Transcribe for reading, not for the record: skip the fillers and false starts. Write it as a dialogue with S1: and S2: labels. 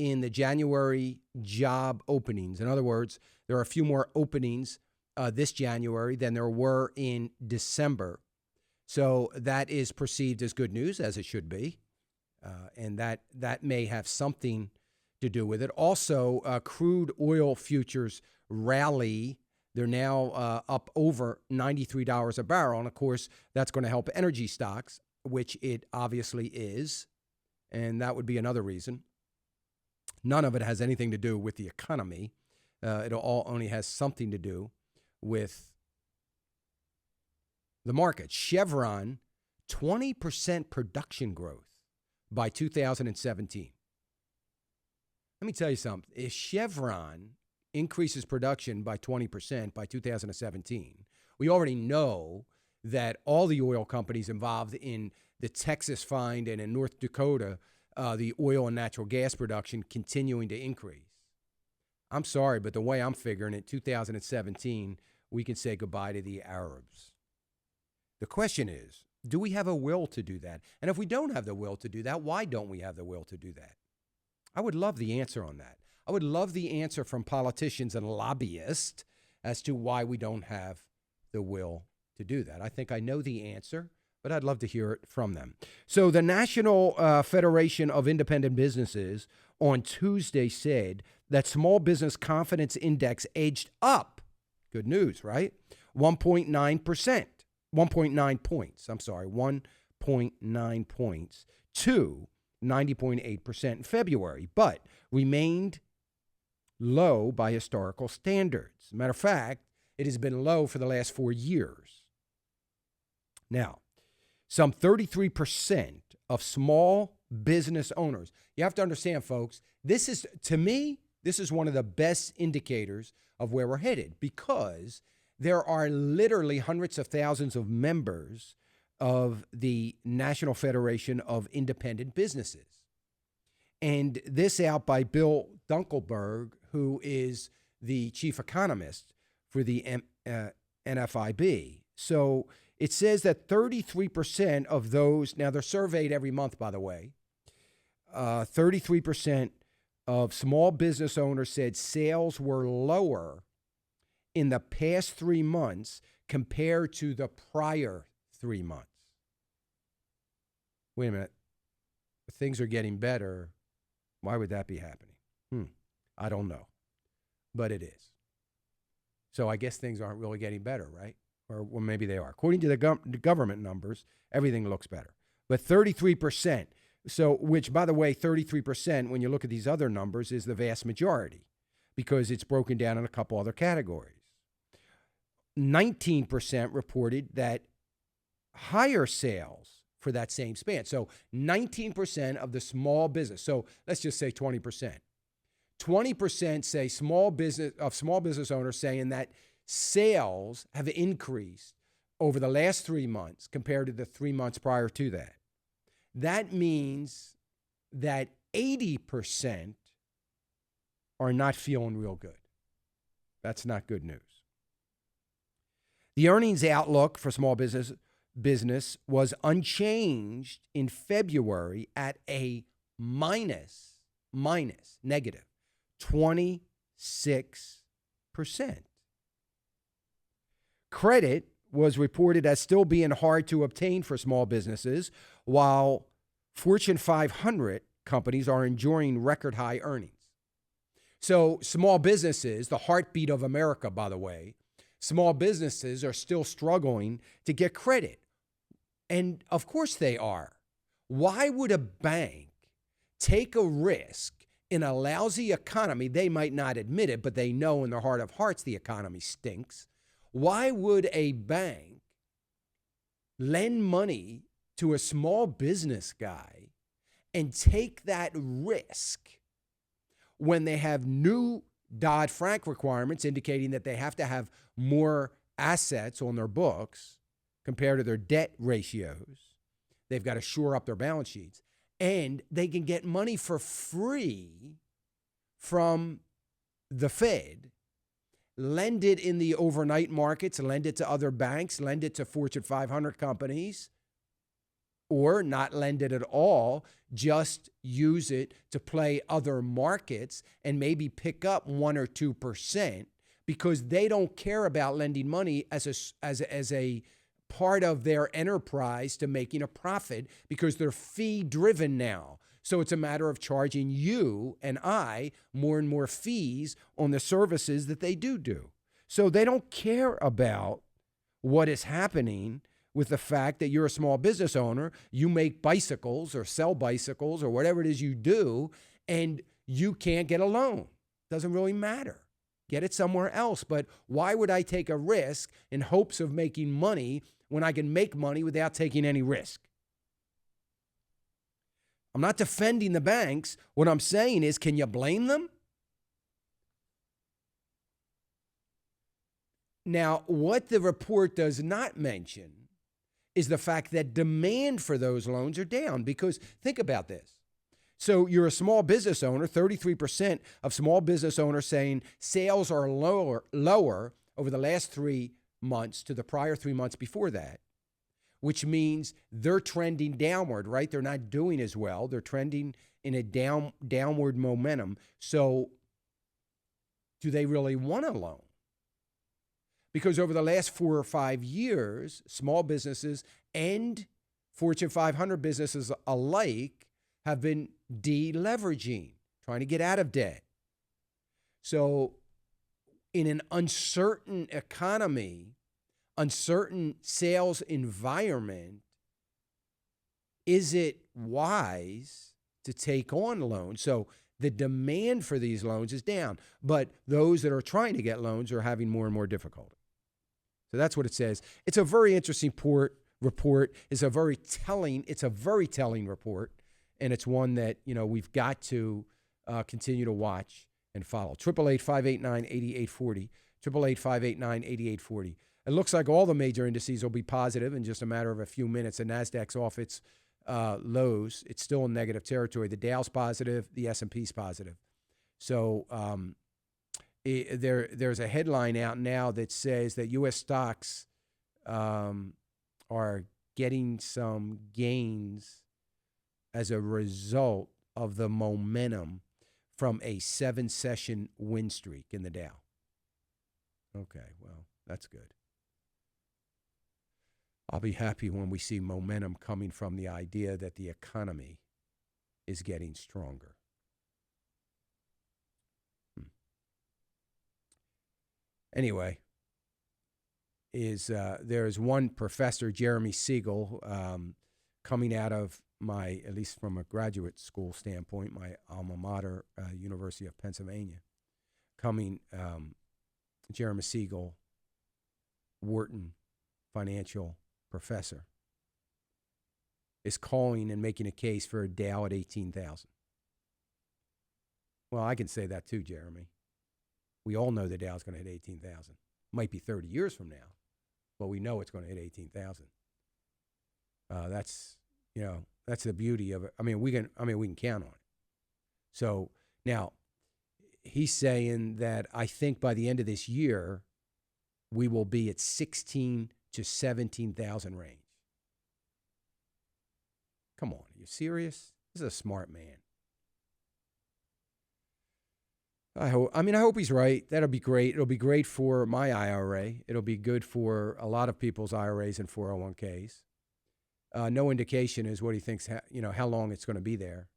S1: in the January job openings. In other words, there are a few more openings this January than there were in December. So that is perceived as good news, as it should be. And that may have something to do with it. Also, crude oil futures rally. They're now up over $93 a barrel. And, of course, that's going to help energy stocks, which it obviously is. And that would be another reason. None of it has anything to do with the economy. It all only has something to do with the market. Chevron, 20% production growth by 2017. Let me tell you something. If Chevron increases production by 20% by 2017, we already know that all the oil companies involved in the Texas find and in North Dakota, the oil and natural gas production continuing to increase. I'm sorry, but the way I'm figuring it, 2017, we can say goodbye to the Arabs. The question is, do we have a will to do that? And if we don't have the will to do that, why don't we have the will to do that? I would love the answer on that. I would love the answer from politicians and lobbyists as to why we don't have the will to do that. I think I know the answer, but I'd love to hear it from them. So the National Federation of Independent Businesses on Tuesday said that small business confidence index edged up. Good news, right? 1.9%. 1.9 points. I'm sorry, 1.9 points to 90.8% in February, but remained low by historical standards. Matter of fact, it has been low for the last 4 years. Now, some 33% of small business owners. You have to understand, folks, this is, to me, this is one of the best indicators of where we're headed, because there are literally hundreds of thousands of members of the National Federation of Independent Businesses. And this out by Bill Dunkelberg, who is the chief economist for the NFIB. So it says that 33% of those, now they're surveyed every month, by the way, 33% of small business owners said sales were lower in the past 3 months compared to the prior 3 months. Wait a minute. Things are getting better. Why would that be happening? I don't know. But it is. So I guess things aren't really getting better, right? Or well, maybe they are. According to the government numbers, everything looks better. But 33%, so which, by the way, 33%, when you look at these other numbers, is the vast majority, because it's broken down in a couple other categories. 19% reported that higher sales for that same span. So 19% of the small business. So let's just say 20%. 20% say small business owners saying that sales have increased over the last 3 months compared to the 3 months prior to that. That means that 80% are not feeling real good. That's not good news. The earnings outlook for small business was unchanged in February at a negative 26%. Credit was reported as still being hard to obtain for small businesses, while Fortune 500 companies are enjoying record high earnings. So small businesses, the heartbeat of America, by the way, small businesses are still struggling to get credit. And of course they are. Why would a bank take a risk in a lousy economy? They might not admit it, but they know in their heart of hearts the economy stinks. Why would a bank lend money to a small business guy and take that risk when they have new Dodd-Frank requirements indicating that they have to have more assets on their books compared to their debt ratios? They've got to shore up their balance sheets. And they can get money for free from the Fed, lend it in the overnight markets, lend it to other banks, lend it to Fortune 500 companies, or not lend it at all, just use it to play other markets and maybe pick up 1 or 2% because they don't care about lending money as a part of their enterprise to making a profit because they're fee driven now. So it's a matter of charging you and I more and more fees on the services that they do. So they don't care about what is happening with the fact that you're a small business owner, you make bicycles or sell bicycles or whatever it is you do, and you can't get a loan. Doesn't really matter. Get it somewhere else. But why would I take a risk in hopes of making money when I can make money without taking any risk? I'm not defending the banks. What I'm saying is, can you blame them? Now, what the report does not mention is the fact that demand for those loans are down. Because think about this. So you're a small business owner, 33% of small business owners saying sales are lower over the last 3 months to the prior 3 months before that, which means they're trending downward, right? They're not doing as well. They're trending in a downward momentum. So do they really want a loan? Because over the last 4 or 5 years, small businesses and Fortune 500 businesses alike have been deleveraging, trying to get out of debt. So in an uncertain economy, uncertain sales environment, is it wise to take on loans? So the demand for these loans is down, but those that are trying to get loans are having more and more difficulty. So that's what it says. It's a very interesting report. It's a very telling report, and it's one that we've got to continue to watch and follow. 888-589-8840. 888-589-8840. It looks like all the major indices will be positive in just a matter of a few minutes. The Nasdaq's off its lows. It's still in negative territory. The Dow's positive. The S&P's positive. So there's a headline out now that says that U.S. stocks are getting some gains as a result of the momentum from a 7-session win streak in the Dow. Okay, well, that's good. I'll be happy when we see momentum coming from the idea that the economy is getting stronger. Anyway, there's one professor, Jeremy Siegel, coming out of at least from a graduate school standpoint, my alma mater, University of Pennsylvania, Jeremy Siegel, Wharton financial professor, is calling and making a case for a Dow at 18,000. Well, I can say that too, Jeremy. We all know the Dow's going to hit 18,000. Might be 30 years from now, but we know it's going to hit 18,000. That's the beauty of it. We can count on it. So now he's saying that I think by the end of this year, we will be at 16 to 17,000 range. Come on, are you serious? This is a smart man. I hope he's right. That'll be great. It'll be great for my IRA. It'll be good for a lot of people's IRAs and 401ks. No indication is what he thinks, how long it's going to be there.